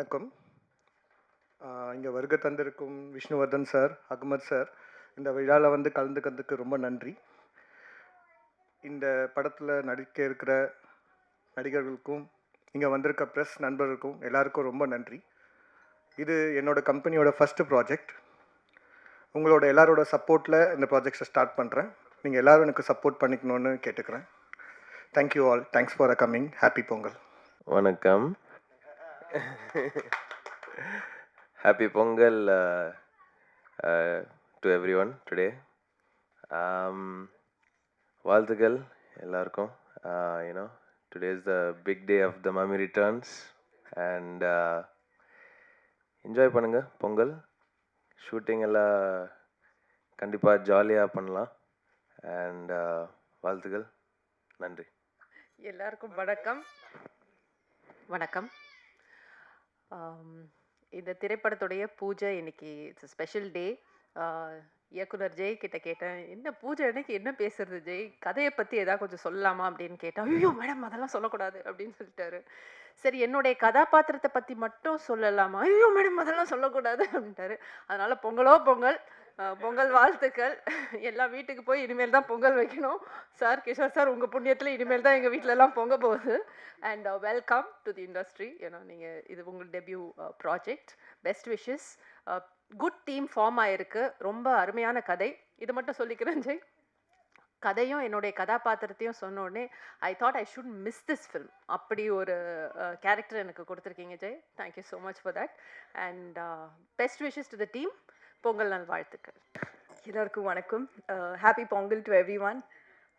வணக்கம். இங்கே வருகை தந்திருக்கும் விஷ்ணுவர்தன் சார், அகமத் சார், இந்த விழாவில் வந்து கலந்துக்கிறதுக்கு ரொம்ப நன்றி. இந்த படத்தில் நடிக்க இருக்கிற நடிகர்களுக்கும் இங்கே வந்திருக்க ப்ரெஸ் நண்பர்களுக்கும் எல்லாருக்கும் ரொம்ப நன்றி. இது என்னோடய கம்பெனியோட ஃபஸ்ட்டு ப்ராஜெக்ட். உங்களோட எல்லாரோட சப்போர்ட்டில் இந்த ப்ராஜெக்ட்ஸை ஸ்டார்ட் பண்ணுறேன். நீங்கள் எல்லோரும் எனக்கு சப்போர்ட் பண்ணிக்கணும்னு கேட்டுக்கிறேன். Thank you all. Thanks for coming. Happy Pongal. வணக்கம். Happy Pongal to everyone today. வாழ்த்துக்கள் எல்லாருக்கும். Today is the big day of the Mummy Returns and enjoy பண்ணுங்க பொங்கல். ஷூட்டிங் எல்லாம் கண்டிப்பாக ஜாலியாக பண்ணலாம். அண்ட் வாழ்த்துக்கள். நன்றி. எல்லாருக்கும் வணக்கம். வணக்கம். இந்த திரைப்படத்துடைய பூஜை இன்னைக்கு இட்ஸ் ஸ்பெஷல் டே. இயக்குனர் ஜெய் கிட்ட கேட்டேன், என்ன பூஜை அன்னைக்கு என்ன பேசுறது ஜெய், கதையை பற்றி ஏதாவது கொஞ்சம் சொல்லலாமா அப்படின்னு கேட்டேன். ஐயோ மேடம் அதெல்லாம் சொல்லக்கூடாது அப்படின்னு சொல்லிட்டாரு. சரி என்னுடைய கதாபாத்திரத்தை பற்றி மட்டும் சொல்லலாமா, ஐயோ மேடம் அதெல்லாம் சொல்லக்கூடாது அப்படின்ட்டாரு. அதனால் பொங்கலோ பொங்கல், பொங்கல் வாழ்த்துக்கள். எல்லா வீட்டுக்கு போய் இனிமேல் தான் பொங்கல் வைக்கணும். சார் கிஷோர் சார் உங்கள் புண்ணியத்தில் இனிமேல் தான் எங்கள் வீட்டிலலாம் பொங்க போகுது. And welcome to the industry. ஏன்னா நீங்கள் இது உங்கள் debut project. Best wishes. Good team form ஆகிருக்கு. ரொம்ப அருமையான கதை. இது மட்டும் சொல்லிக்கிறேன் ஜெய். கதையும் என்னுடைய கதாபாத்திரத்தையும் சொன்னோடனே I thought I should miss this film. அப்படி ஒரு கேரக்டர் எனக்கு கொடுத்துருக்கீங்க Jai. Thank you so much for that. And best wishes to the team. Pongal நல் வாழ்த்துக்கள். எல்லாருக்கும் வணக்கம். Happy Pongal to every one.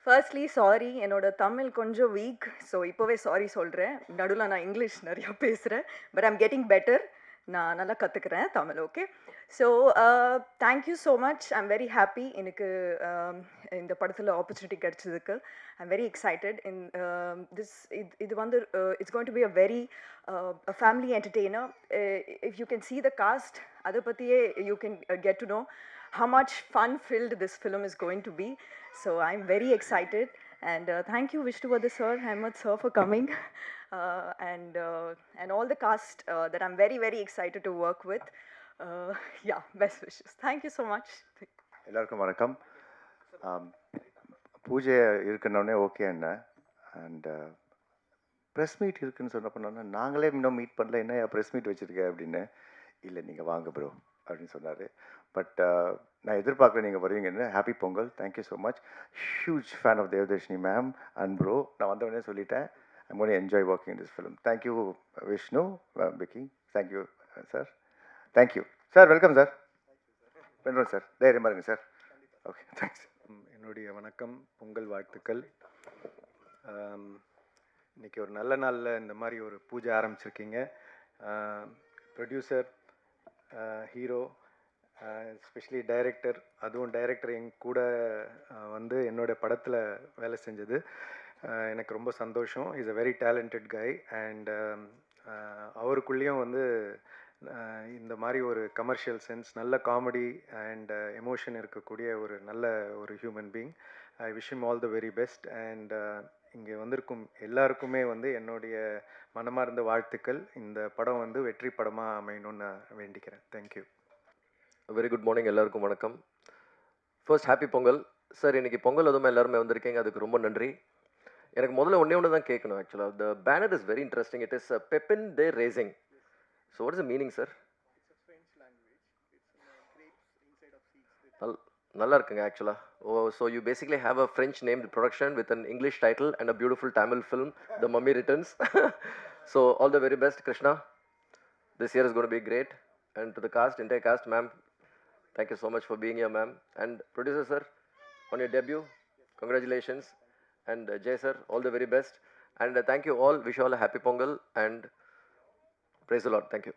Firstly sorry, என்னோட தமிழ் கொஞ்சம் வீக். ஸோ இப்போவே சாரி சொல்கிறேன். நடுவில் நான் இங்கிலீஷ் நிறையா பேசுகிறேன். But I'm getting better. நான் நல்லா கற்றுக்கிறேன் தமிழ். Okay. So thank you so much. I'm very happy எனக்கு இந்த படத்தில் ஆப்பர்ச்சுனிட்டி கிடச்சதுக்கு. I'm very excited. இது வந்து it's going to be a very family entertainer. If you can see the cast, அதை பற்றியே you can get to know how much fun filled this film is going to be. So I'm very excited. And thank you Vishnuvardhan sir, Ahmed sir for coming. And all the cast that I'm very very excited to work with. Yeah, best wishes. Thank you so much. எல்லாருக்கும் வணக்கம். பூஜை இருக்குன்னொடனே okay என்ன. And press meet இருக்குன்னு சொன்ன பண்ணோன்னா நாங்களே இன்னும் meet பண்ணல, என்ன ப்ரெஸ் மீட் வச்சுருக்கேன் அப்படின்னு. இல்லை நீங்கள் வாங்க ப்ரோ அப்படின்னு சொன்னார். பட் நான் எதிர்பார்க்குறேன் நீங்கள் வருவீங்கன்னு. Happy Pongal. Thank you so much. Huge fan of Devadarshini ma'am and bro. நான் வந்தவொடனே சொல்லிட்டேன், I'm going to enjoy working in this film. Thank you Vishnu, பிக்கி. Thank you sir. Thank you sir. Welcome sir. பண்ணுறோம் சார். தைரியமாக இருங்க சார். Okay, thanks. என்னுடைய வணக்கம், பொங்கல் வாழ்த்துக்கள். இன்றைக்கி ஒரு நல்ல நாளில் இந்த மாதிரி ஒரு பூஜை ஆரம்பிச்சிருக்கீங்க. ப்ரொடியூசர், ஹீரோ, எஸ்பெஷலி டைரக்டர், அதுவும் டைரக்டர் என் கூட வந்து என்னோடய படத்தில் வேலை செஞ்சது எனக்கு ரொம்ப சந்தோஷம். Is a very talented guy. And அவருக்குள்ளேயும் வந்து இந்த மாதிரி ஒரு கமர்ஷியல் சென்ஸ், நல்ல காமெடி அண்ட் எமோஷன் இருக்கக்கூடிய நல்ல ஒரு human being. I wish him all the very best. And இங்கே வந்திருக்கும் எல்லாருக்குமே வந்து என்னுடைய மனமார்ந்த வாழ்த்துக்கள். இந்த படம் வந்து வெற்றி படமாக அமையணும்னு நான் வேண்டிக்கிறேன். தேங்க்யூ. Very good morning. எல்லாருக்கும் வணக்கம். First happy Pongal. சார் இன்னைக்கு பொங்கல் அதுவுமே எல்லாருமே வந்திருக்கீங்க, அதுக்கு ரொம்ப நன்றி. எனக்கு முதல்ல ஒன்று தான் கேட்கணும். ஆக்சுவலாக the banner is very interesting. It is pepping the racing. So what is the meaning sir? நல்லா இருக்குங்க ஆக்சுவலாக. So you basically have a French named production with an English title and a beautiful Tamil film, the Mummy Returns. So all the very best Krishna. This year is going to be great. And to the cast, entire cast, ma'am, thank you so much for being here, ma'am. And producer sir, on your debut, congratulations. And Jay sir, all the very best. And thank you all. Wish you all a happy Pongal and praise the Lord. Thank you.